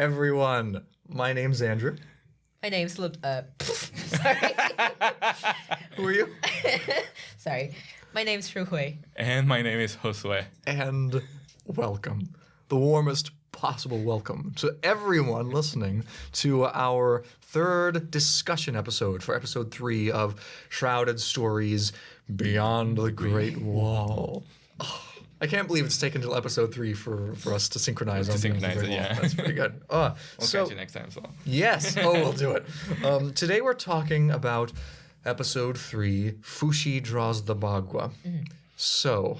everyone. My name's Andrew. My name's sorry. Who are you? Sorry. My name's Shuhui. And my name is Josué. And welcome. The warmest possible welcome to everyone listening to our third discussion episode for episode 3 of Shrouded Stories Beyond the Great Wall. Oh, I can't believe it's taken till episode 3 for us to synchronize. To synchronize it, yeah. That's pretty good. We'll catch you next time, so. Yes. Oh, we'll do it. Today we're talking about episode 3, Fuxi Draws the Bagua. So,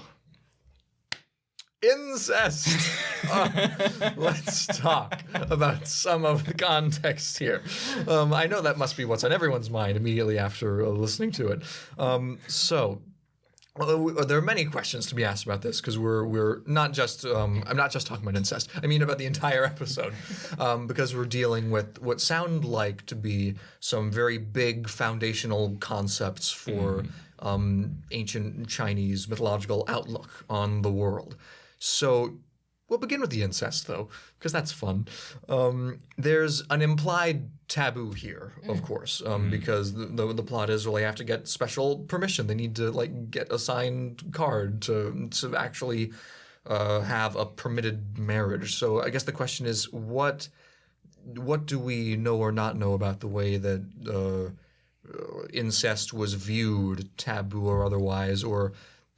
incest. Let's talk about some of the context here. I know that must be what's on everyone's mind immediately after listening to it. There are many questions to be asked about this because we're not just I'm not just talking about incest. I mean about the entire episode because we're dealing with what sound like to be some very big foundational concepts for ancient Chinese mythological outlook on the world. So we'll begin with the incest, though, because that's fun. There's an implied taboo here, of course, because the plot is they have to get special permission. They need to get a signed card to actually have a permitted marriage. So I guess the question is, what do we know or not know about the way that incest was viewed, taboo or otherwise, or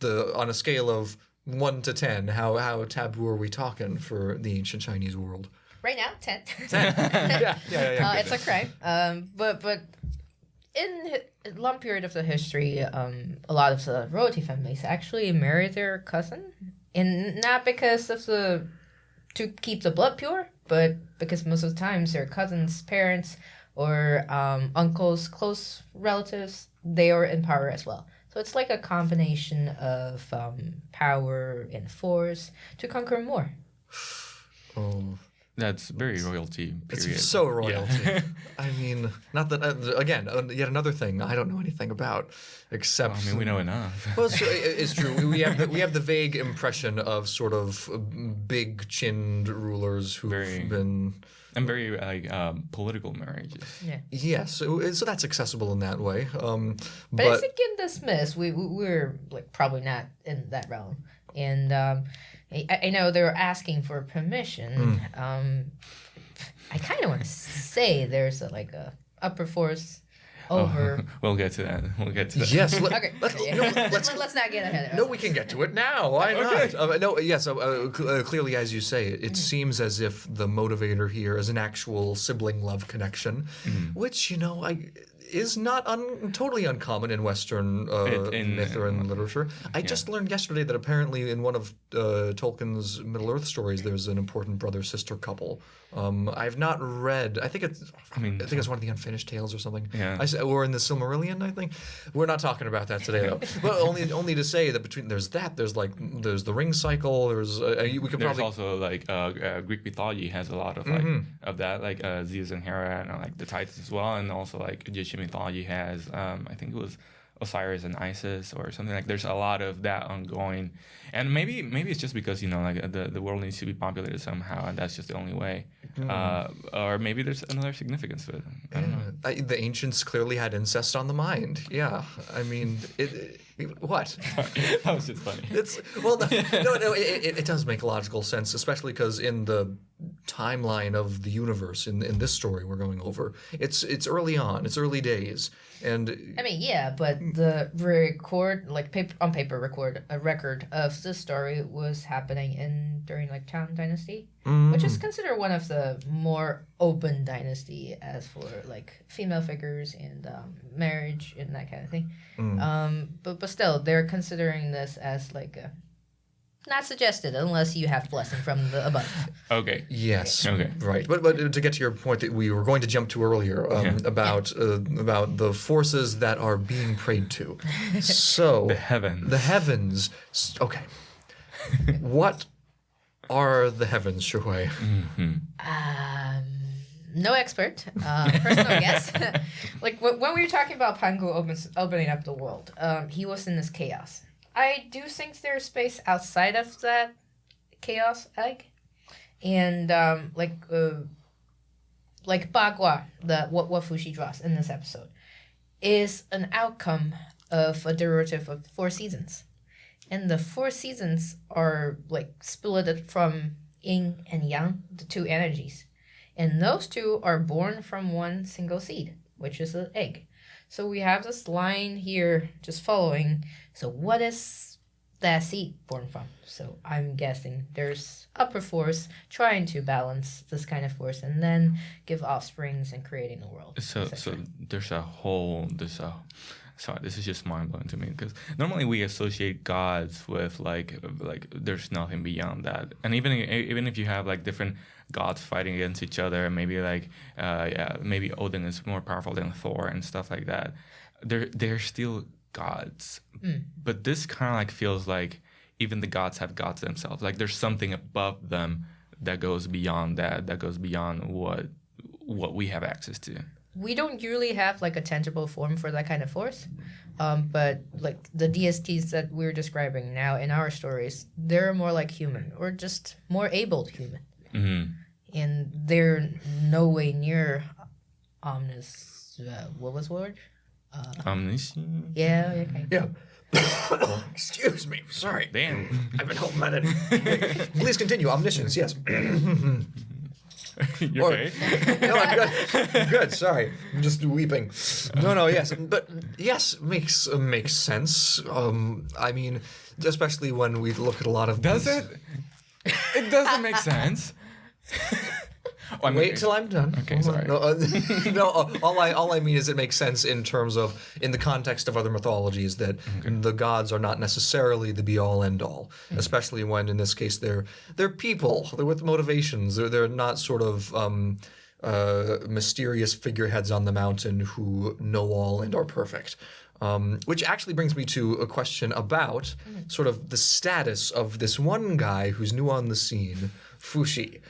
on a scale of 1 to 10, how taboo are we talking for the ancient Chinese world? Right now, 10. 10. Yeah. It's a crime. But in a long period of the history, a lot of the royalty families actually married their cousin, and not because of to keep the blood pure, but because most of the times their cousins' parents or uncles, close relatives, they are in power as well. So it's like a combination of power and force to conquer more. Oh, that's very royalty, period. It's so royalty. Yeah. I mean, not that, again, yet another thing I don't know anything about, except... Well, I mean, we know enough. Well, it's true. We have the vague impression of sort of big-chinned rulers who've been... And very political marriages. Yeah. Yes, so that's accessible in that way. But I think in this myth, we're probably not in that realm. And I know they were asking for permission. I kind of want to say there's a upper force over. We'll get to that. Yes. Okay. Let's not get ahead of it. No, we can get to it now. Why not? Clearly, as you say, it seems as if the motivator here is an actual sibling love connection, which, is not totally uncommon in Western myth or in literature. I just learned yesterday that apparently in one of Tolkien's Middle-earth stories, there's an important brother-sister couple. I've not read. I think it's one of the Unfinished Tales or something. Yeah. Or in the Silmarillion, I think. We're not talking about that today, though. But only to say that there's the ring cycle. There's also Greek mythology has a lot of of that, Zeus and Hera and the Titans as well, and also Egyptian mythology has I think it was Osiris and Isis or something there's a lot of that ongoing, and maybe it's just because the world needs to be populated somehow and that's just the only way, or maybe there's another significance to it. I don't know. The ancients clearly had incest on the mind. Yeah, I mean, what? That was just funny. It does make logical sense, especially because in the timeline of the universe in this story we're going over, it's early on, it's early days, and I mean, yeah, but the record, on paper record, a record of this story was happening during Tang Dynasty, which is considered one of the more open dynasty as for female figures and marriage and that kind of thing. But still, they're considering this as not suggested unless you have blessing from the above. Okay. Yes. Okay. Right. But to get to your point that we were going to jump to earlier about the forces that are being prayed to. So the heavens. The heavens. Okay. What are the heavens, Shuhui? No expert. Personal guess. When we were talking about Pangu opening up the world, he was in this chaos. I do think there's space outside of that chaos egg. And like Bagua, what Fuxi draws in this episode, is an outcome of a derivative of 4 seasons. And the 4 seasons are like split from yin and yang, the 2 energies. And those 2 are born from one single seed, which is an egg. So we have this line here just following. So what is that seed born from? So I'm guessing there's upper force trying to balance this kind of force and then give offsprings and creating a world. So sorry, this is just mind blowing to me because normally we associate gods with like there's nothing beyond that, and even if you have like different gods fighting against each other, maybe like maybe Odin is more powerful than Thor and stuff like that. They're still gods, but this kind of like feels like even the gods have gods themselves. Like there's something above them that goes beyond that goes beyond what we have access to. We don't usually have like a tangible form for that kind of force, but like the DSTs that we're describing now in our stories, they're more like human or just more abled human, and they're no way near omnis. What was the word? Omniscient. Yeah. Okay. Yeah. Excuse me. Sorry. Damn. I've been home a minute. Please continue. Omniscience. Yes. You okay? No, I'm good. I'm good. Sorry, I'm just weeping. No. Yes, but yes, makes sense. I mean, especially when we look at a lot of. Does it? It doesn't make sense. Wait till I'm done. Okay, sorry. No, all I mean is it makes sense in terms of in the context of other mythologies that the gods are not necessarily the be all end all, especially when in this case they're people. They're with motivations. They're not sort of mysterious figureheads on the mountain who know all and are perfect. Which actually brings me to a question about sort of the status of this one guy who's new on the scene, Fuxi.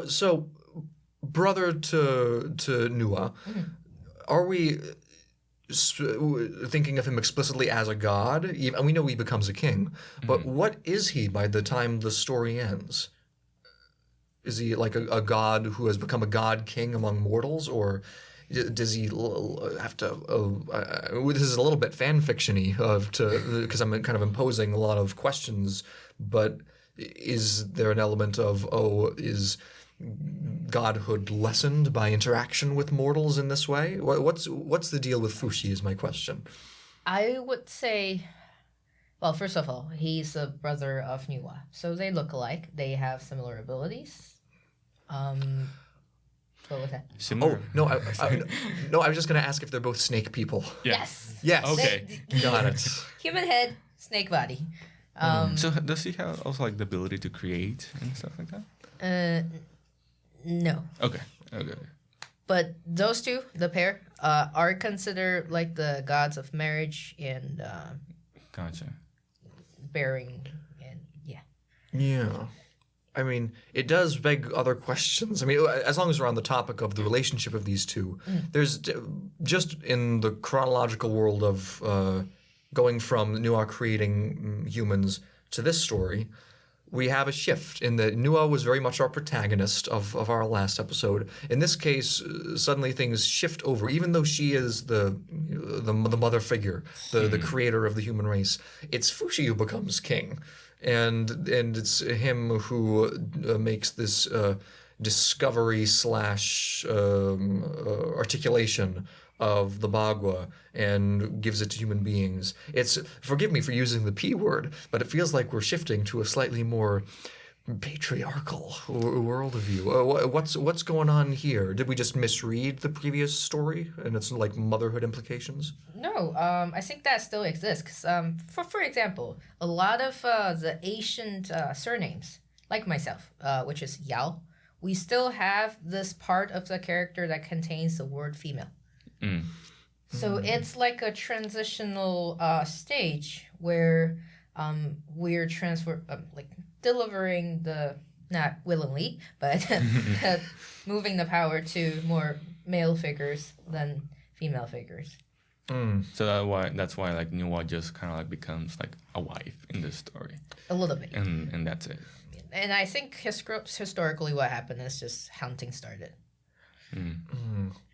So, brother to Nua, are we thinking of him explicitly as a god? And we know he becomes a king, but what is he by the time the story ends? Is he like a god who has become a god king among mortals, or does he have to? This is a little bit fan fiction-y because I'm kind of imposing a lot of questions, but. Is there an element of, is godhood lessened by interaction with mortals in this way? What's the deal with Fuxi is my question. I would say, well, first of all, he's a brother of Nua, so they look alike. They have similar abilities. What was that? Similar? Oh, no, I was just going to ask if they're both snake people. Yeah. Yes. Okay. Got it. Human head, snake body. So does he have also like the ability to create and stuff like that? No. Okay. But those 2, the pair, are considered like the gods of marriage and Gotcha. bearing, and yeah. Yeah. I mean, it does beg other questions. I mean, as long as we're on the topic of the relationship of these 2, there's just in the chronological world of going from Nua creating humans to this story, we have a shift in that Nua was very much our protagonist of our last episode. In this case, suddenly things shift over. Even though she is the mother figure, the creator of the human race, it's Fuxi who becomes king. And it's him who makes this discovery / articulation of the Bagua and gives it to human beings. Forgive me for using the P word, but it feels like we're shifting to a slightly more patriarchal worldview. What's going on here? Did we just misread the previous story and its like motherhood implications? No, I think that still exists. 'Cause, for example, a lot of the ancient surnames, like myself, which is Yao, we still have this part of the character that contains the word female. So it's like a transitional stage where we're delivering not willingly, but moving the power to more male figures than female figures. So that's why Nua just kind of like becomes like a wife in this story. A little bit. And that's it. And I think historically what happened is just hunting started.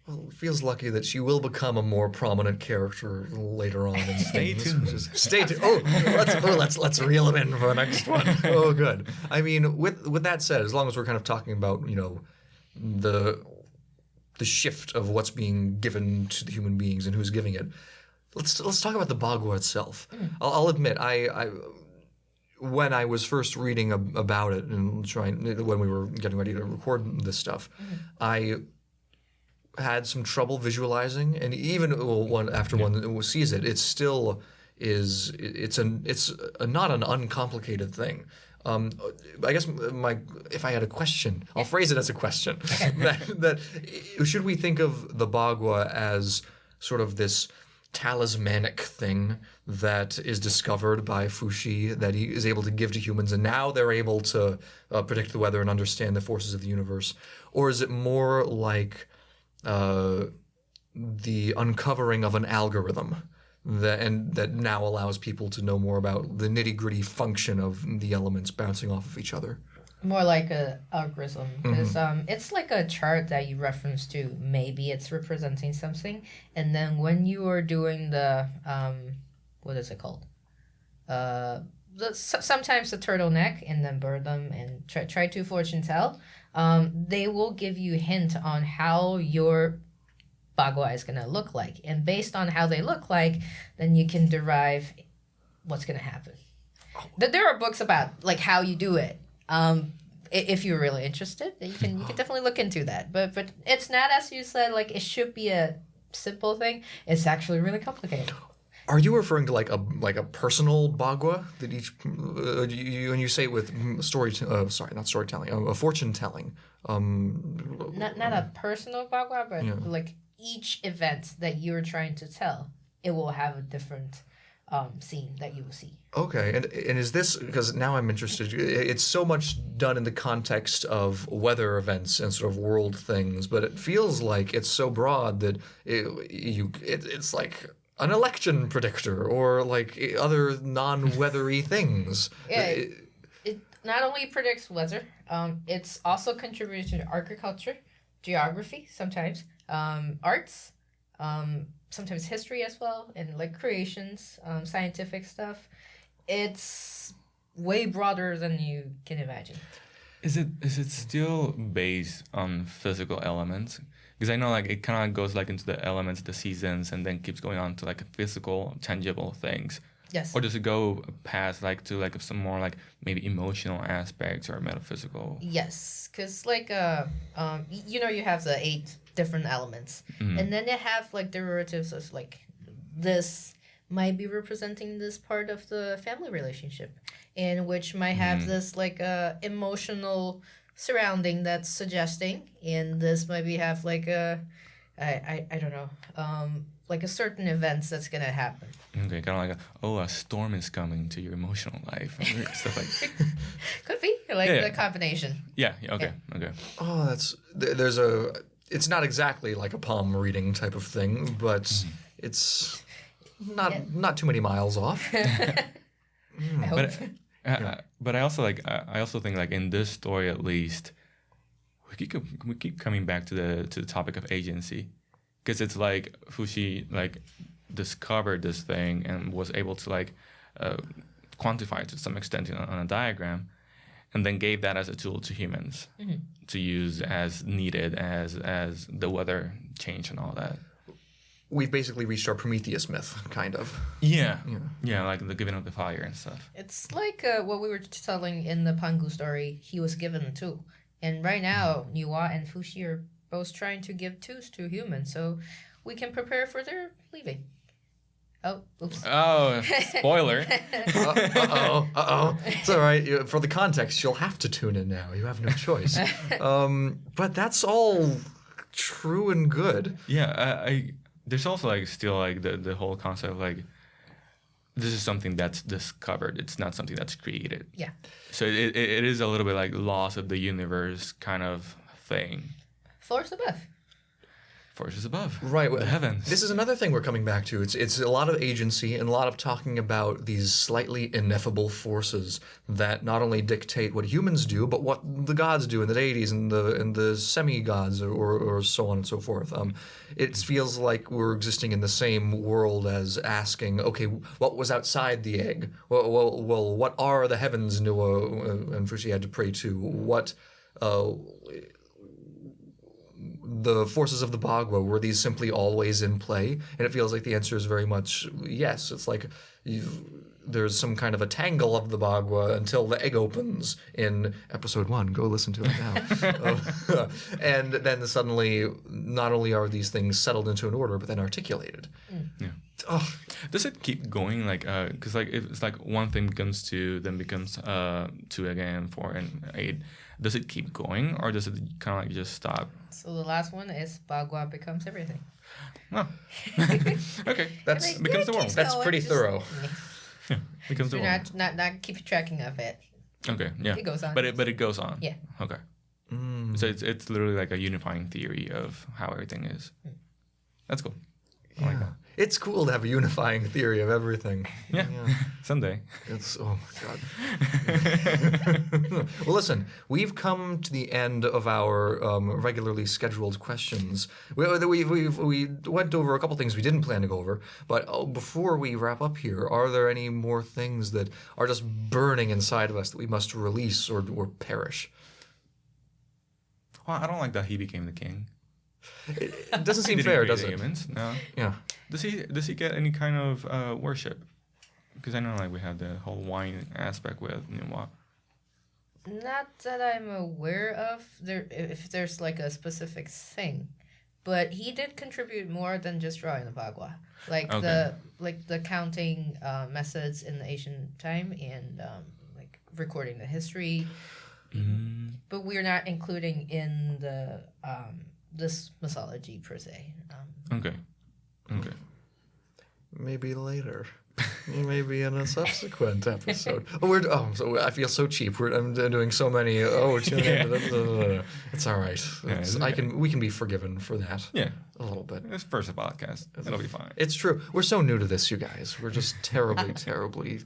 Well, it feels lucky that she will become a more prominent character later on. In Stay tuned. Stay tuned. Let's reel him in for the next one. Oh, good. I mean, with that said, as long as we're kind of talking about, you know, the shift of what's being given to the human beings and who's giving it, let's talk about the Bagua itself. I'll admit, I when I was first reading about it and when we were getting ready to record this stuff, I had some trouble visualizing, and even after one sees it, it still is. It's not an uncomplicated thing. I guess if I had a question, I'll phrase it as a question. that should we think of the Bagua as sort of this talismanic thing that is discovered by Fuxi that he is able to give to humans, and now they're able to predict the weather and understand the forces of the universe? Or is it more like the uncovering of an algorithm that now allows people to know more about the nitty-gritty function of the elements bouncing off of each other? More like a algorithm, because it's like a chart that you reference to. Maybe it's representing something, and then when you are doing the what is it called? Sometimes the turtleneck, and then burn them and try to fortune tell. They will give you a hint on how your Bagua is going to look like. And based on how they look like, then you can derive what's going to happen. There are books about like how you do it. If you're really interested, you can definitely look into that. But it's not, as you said, like it should be a simple thing. It's actually really complicated. Are you referring to like a personal Bagua that each when you say with not storytelling, a fortune telling? Not a personal Bagua, but like each event that you're trying to tell, it will have a different scene that you will see. Okay, and is this, because now I'm interested, it's so much done in the context of weather events and sort of world things, but it feels like it's so broad that it's like an election predictor or like other non-weathery things. Yeah, it not only predicts weather, it's also contributing to agriculture, geography sometimes, arts, sometimes history as well, and like creations, scientific stuff. It's way broader than you can imagine. Is it still based on physical elements? Because I know like it kind of goes like into the elements, the seasons, and then keeps going on to like physical, tangible things. Yes. Or does it go past like to like some more like maybe emotional aspects or metaphysical? Yes, because like you have the 8 different elements, and then they have like derivatives of like this might be representing this part of the family relationship, and which might have this like emotional surrounding that's suggesting, and this maybe have like a I don't know, like a certain events that's gonna happen. Okay, kind of like a storm is coming to your emotional life, stuff like. Could be like Yeah. the combination. Yeah. Okay. Yeah. Okay. Oh, there's it's not exactly like a palm reading type of thing, but it's not too many miles off. I hope. But I also think like in this story at least, we keep coming back to the topic of agency, because it's like Fuxi like discovered this thing and was able to like quantify it to some extent on a diagram, and then gave that as a tool to humans to use as needed as the weather change and all that. We've basically reached our Prometheus myth, kind of. Yeah, like the giving of the fire and stuff. It's like what we were telling in the Pangu story. He was given a tool. And right now, Niwa and Fuxi are both trying to give tools to humans so we can prepare for their leaving. Oh, oops. Oh, spoiler. Uh-oh. It's all right. For the context, you'll have to tune in now. You have no choice. But that's all true and good. Yeah, there's also like still like the whole concept of like this is something that's discovered. It's not something that's created. Yeah. So it is a little bit like loss of the universe kind of thing. Force above. forces above. Right. The heavens. This is another thing we're coming back to. It's a lot of agency and a lot of talking about these slightly ineffable forces that not only dictate what humans do, but what the gods do and the deities and the semi-gods or so on and so forth. It feels like we're existing in the same world as asking, okay, what was outside the egg? Well, what are the heavens Nuwa and Fuxi had to pray to? What the forces of the Bagua, were these simply always in play? And it feels like the answer is very much yes. It's like there's some kind of a tangle of the Bagua until the egg opens in episode 1. Go listen to it now. And then suddenly, not only are these things settled into an order, but then articulated. Yeah. Oh. Does it keep going? Like, because like it's like one thing becomes 2, then becomes 2 again, 4 and 8. Does it keep going, or does it kind of like just stop? So the last one is Bagua becomes everything. Oh. Okay, that's becomes the world. That's pretty thorough. Yeah, becomes the You're world. not keep tracking of it. Okay, yeah. It goes on. But it goes on. Yeah. Okay. So it's literally like a unifying theory of how everything is. That's cool. I like that. It's cool to have a unifying theory of everything. Yeah. Someday. It's oh my god. Well, listen, we've come to the end of our regularly scheduled questions. We went over a couple things we didn't plan to go over, but before we wrap up here, are there any more things that are just burning inside of us that we must release or perish? Well, I don't like that he became the king. It doesn't seem He didn't fair, create does the it? Humans. No. Yeah. Does he get any kind of worship? Because I know like we have the whole wine aspect with Nuwa. Not that I'm aware of. If there's like a specific thing, but he did contribute more than just drawing the Bagua, like the counting methods in the ancient time and like recording the history. But we're not including in the this mythology per se. Okay. Maybe later. Maybe in a subsequent episode. So I feel so cheap. I'm doing so many. It's all right. We can be forgiven for that. Yeah. A little bit. It's first a podcast. It'll be fine. It's true. We're so new to this, you guys. We're just terribly.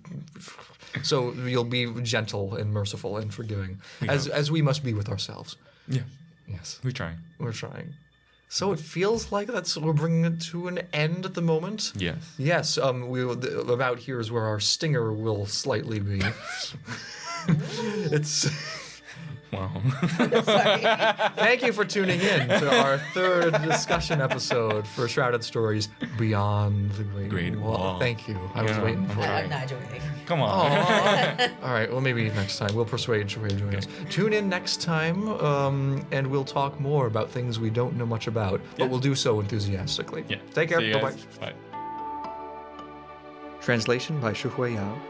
So you'll be gentle and merciful and forgiving, as we must be with ourselves. Yeah. Yes. We're trying. So it feels like we're bringing it to an end at the moment. Yes. Yes. About here is where our stinger will slightly be. It's. Wow. Sorry. Thank you for tuning in to our 3rd discussion episode for Shrouded Stories Beyond the Great Wall. Thank you. I was waiting for I'm it. not joking. Come on. All right. Well, maybe next time we'll persuade Shuhui to join us. Tune in next time, and we'll talk more about things we don't know much about, but we'll do so enthusiastically. Yeah. Take care. See you Bye-bye. guys. Bye. Translation by Shuhui Yang.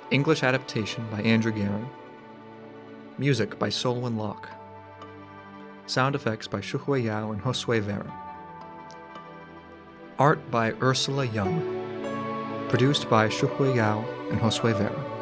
English adaptation by Andrew Goehring. Music by Solwyn Locke. Sound effects by Shuhui Yao and Josué Vera. Art by Ursula Yang. Produced by Shuhui Yao and Josué Vera.